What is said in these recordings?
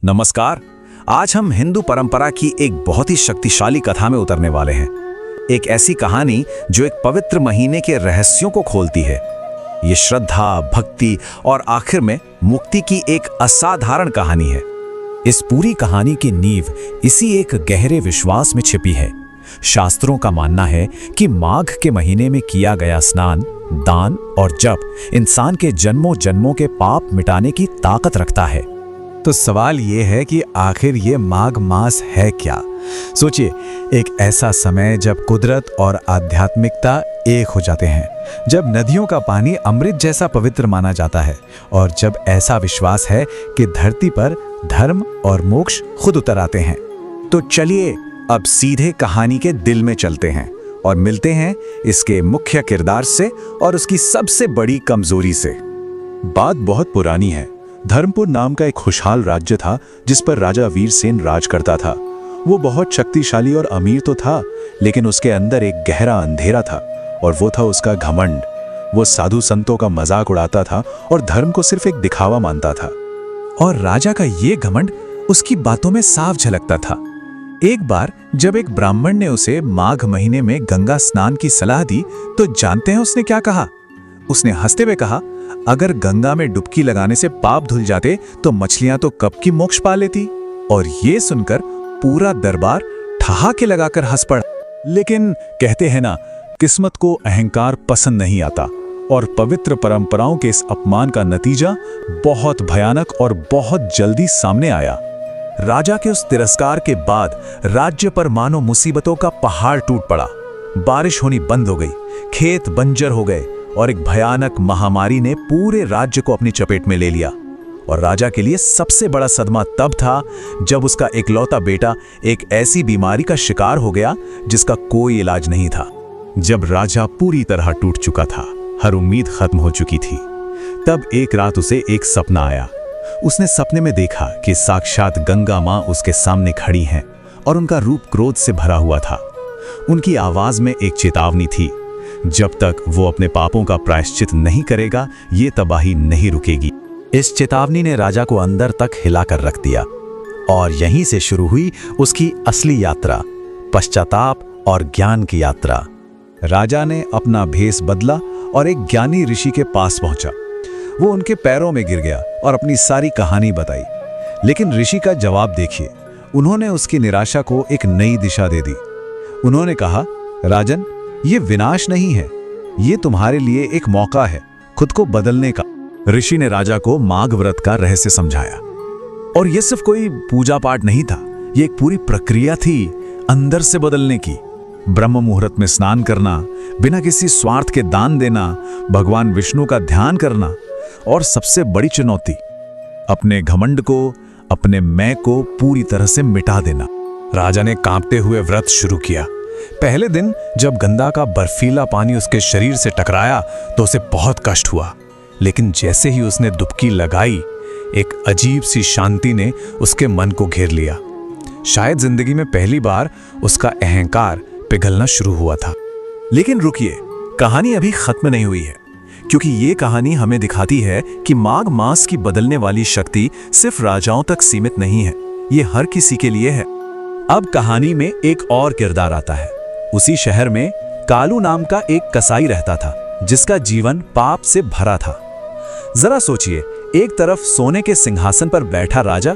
नमस्कार। आज हम हिंदू परंपरा की एक बहुत ही शक्तिशाली कथा में उतरने वाले हैं। एक ऐसी कहानी जो एक पवित्र महीने के रहस्यों को खोलती है। ये श्रद्धा, भक्ति और आखिर में मुक्ति की एक असाधारण कहानी है। इस पूरी कहानी की नींव इसी एक गहरे विश्वास में छिपी है। शास्त्रों का मानना है कि माघ के महीने में किया गया स्नान, दान और जप इंसान के जन्मों जन्मों के पाप मिटाने की ताकत रखता है। तो सवाल ये है कि आखिर ये माघ मास है क्या? सोचिए, एक ऐसा समय जब कुदरत और आध्यात्मिकता एक हो जाते हैं, जब नदियों का पानी अमृत जैसा पवित्र माना जाता है और जब ऐसा विश्वास है कि धरती पर धर्म और मोक्ष खुद उतर आते हैं। तो चलिए अब सीधे कहानी के दिल में चलते हैं और मिलते हैं इसके मुख्य किरदार से और उसकी सबसे बड़ी कमजोरी से। बात बहुत पुरानी है। धर्मपुर नाम का एक खुशहाल राज्य था जिस पर राजा वीरसेन राज करता था। वो बहुत शक्तिशाली और अमीर तो था, लेकिन उसके अंदर एक गहरा अंधेरा था और वो था उसका घमंड। वो साधु संतों का मजाक उड़ाता था और धर्म को सिर्फ एक दिखावा मानता था। और राजा का ये घमंड उसकी बातों में साफ झलकता था। एक बार जब एक ब्राह्मण ने उसे माघ महीने में गंगा स्नान की सलाह दी, तो जानते हैं उसने क्या कहा? उसने हंसते हुए कहा, अगर गंगा में डुबकी लगाने से पाप धुल जाते तो मछलियां तो कब की मोक्ष पा लेती। और ये सुनकर पूरा दरबार ठहाके लगाकर हंस पड़ा। लेकिन कहते हैं ना, किस्मत को अहंकार पसंद नहीं आता और पवित्र परंपराओं के इस अपमान का नतीजा बहुत भयानक और बहुत जल्दी सामने आया। राजा के उस तिरस्कार के बाद राज्य पर मानो मुसीबतों का पहाड़ टूट पड़ा। बारिश होनी बंद हो गई, खेत बंजर हो गए और एक भयानक महामारी ने पूरे राज्य को अपनी चपेट में ले लिया। और राजा के लिए सबसे बड़ा सदमा तब था जब उसका इकलौता बेटा एक ऐसी बीमारी का शिकार हो गया जिसका कोई इलाज नहीं था। जब राजा पूरी तरह टूट चुका था, हर उम्मीद खत्म हो चुकी थी, तब एक रात उसे एक सपना आया। उसने सपने में देखा कि साक्षात गंगा मां उसके सामने खड़ी हैं और उनका रूप क्रोध से भरा हुआ था। उनकी आवाज में एक चेतावनी थी, जब तक वो अपने पापों का प्रायश्चित नहीं करेगा, ये तबाही नहीं रुकेगी। इस चेतावनी ने राजा को अंदर तक हिलाकर रख दिया और यहीं से शुरू हुई उसकी असली यात्रा, पश्चाताप और ज्ञान की यात्रा। राजा ने अपना भेष बदला और एक ज्ञानी ऋषि के पास पहुंचा। वो उनके पैरों में गिर गया और अपनी सारी कहानी बताई। लेकिन ऋषि का जवाब देखिए, उन्होंने उसकी निराशा को एक नई दिशा दे दी। उन्होंने कहा, राजन, ये विनाश नहीं है, ये तुम्हारे लिए एक मौका है खुद को बदलने का। ऋषि ने राजा को माघ व्रत का रहस्य समझाया। और यह सिर्फ कोई पूजा पाठ नहीं था, ये एक पूरी प्रक्रिया थी अंदर से बदलने की। ब्रह्म मुहूर्त में स्नान करना, बिना किसी स्वार्थ के दान देना, भगवान विष्णु का ध्यान करना और सबसे बड़ी चुनौती, अपने घमंड को, अपने मैं को पूरी तरह से मिटा देना। राजा ने कांपते हुए व्रत शुरू किया। पहले दिन जब गंगा का बर्फीला पानी उसके शरीर से टकराया तो उसे बहुत कष्ट हुआ, लेकिन जैसे ही उसने डुबकी लगाई, एक अजीब सी शांति ने उसके मन को घेर लिया। शायद जिंदगी में पहली बार उसका अहंकार पिघलना शुरू हुआ था। लेकिन रुकिए, कहानी अभी खत्म नहीं हुई है, क्योंकि ये कहानी हमें दिखाती है कि माघ मास की बदलने वाली शक्ति सिर्फ राजाओं तक सीमित नहीं है, ये हर किसी के लिए है। अब कहानी में एक और किरदार आता है। उसी शहर में कालू नाम का एक कसाई रहता था, जिसका जीवन पाप से भरा था। जरा सोचिए, एक तरफ सोने के सिंहासन पर बैठा राजा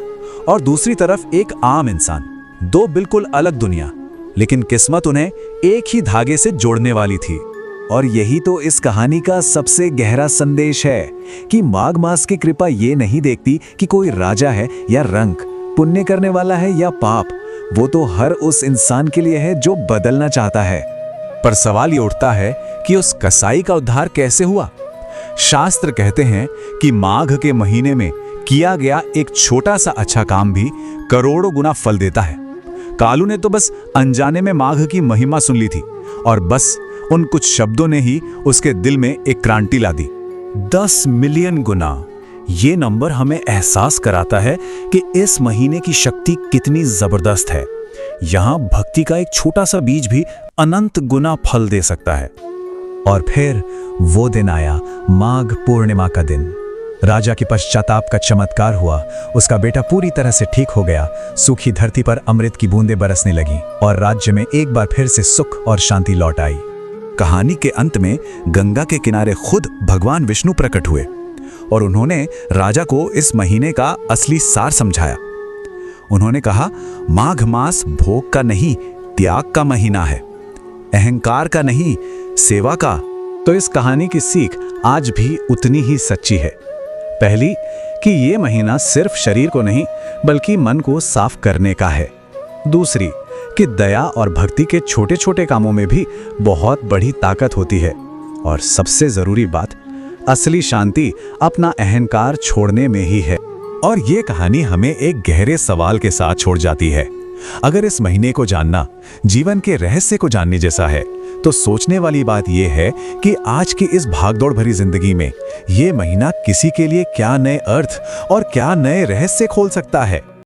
और दूसरी तरफ एक आम इंसान, दो बिल्कुल अलग दुनिया, लेकिन किस्मत उन्हें एक ही धागे से जोड़ने वाली थी। और यही तो इस कहानी का सबसे गहरा संदेश है कि माघ मास की कृपा ये नहीं देखती कि कोई राजा है या रंग, पुण्य करने वाला है या पाप। वो तो हर उस इंसान के लिए है जो बदलना चाहता है। पर सवाल ये उठता है कि उस कसाई का उद्धार कैसे हुआ? शास्त्र कहते हैं कि माघ के महीने में किया गया एक छोटा सा अच्छा काम भी करोड़ों गुना फल देता है। कालू ने तो बस अनजाने में माघ की महिमा सुन ली थी और बस उन कुछ शब्दों ने ही उसके दिल में एक क्रांति ला दी। 10 मिलियन गुना, ये नंबर हमें एहसास कराता है कि इस महीने की शक्ति कितनी जबरदस्त है। यहां भक्ति का एक छोटा सा बीज भी अनंत गुना फल दे सकता है। और फिर वो दिन आया, माघ पूर्णिमा का दिन। राजा के पश्चाताप का चमत्कार हुआ। उसका बेटा पूरी तरह से ठीक हो गया। सूखी धरती पर अमृत की बूंदें बरसने लगीं और राज्य में एक बार फिर से सुख और शांति लौट आई। कहानी के अंत में गंगा के किनारे खुद भगवान विष्णु प्रकट हुए और उन्होंने राजा को इस महीने का असली सार समझाया। उन्होंने कहा, माघ मास भोग का नहीं, त्याग का महीना है, अहंकार का नहीं, सेवा का। तो इस कहानी की सीख आज भी उतनी ही सच्ची है। पहली, कि ये महीना सिर्फ शरीर को नहीं बल्कि मन को साफ करने का है। दूसरी, कि दया और भक्ति के छोटे छोटे कामों में भी बहुत बड़ी ताकत होती है। और सबसे जरूरी बात, असली शांति अपना अहंकार छोड़ने में ही है। और ये कहानी हमें एक गहरे सवाल के साथ छोड़ जाती है। अगर इस महीने को जानना जीवन के रहस्य को जानने जैसा है, तो सोचने वाली बात यह है कि आज की इस भागदौड़ भरी जिंदगी में ये महीना किसी के लिए क्या नए अर्थ और क्या नए रहस्य खोल सकता है।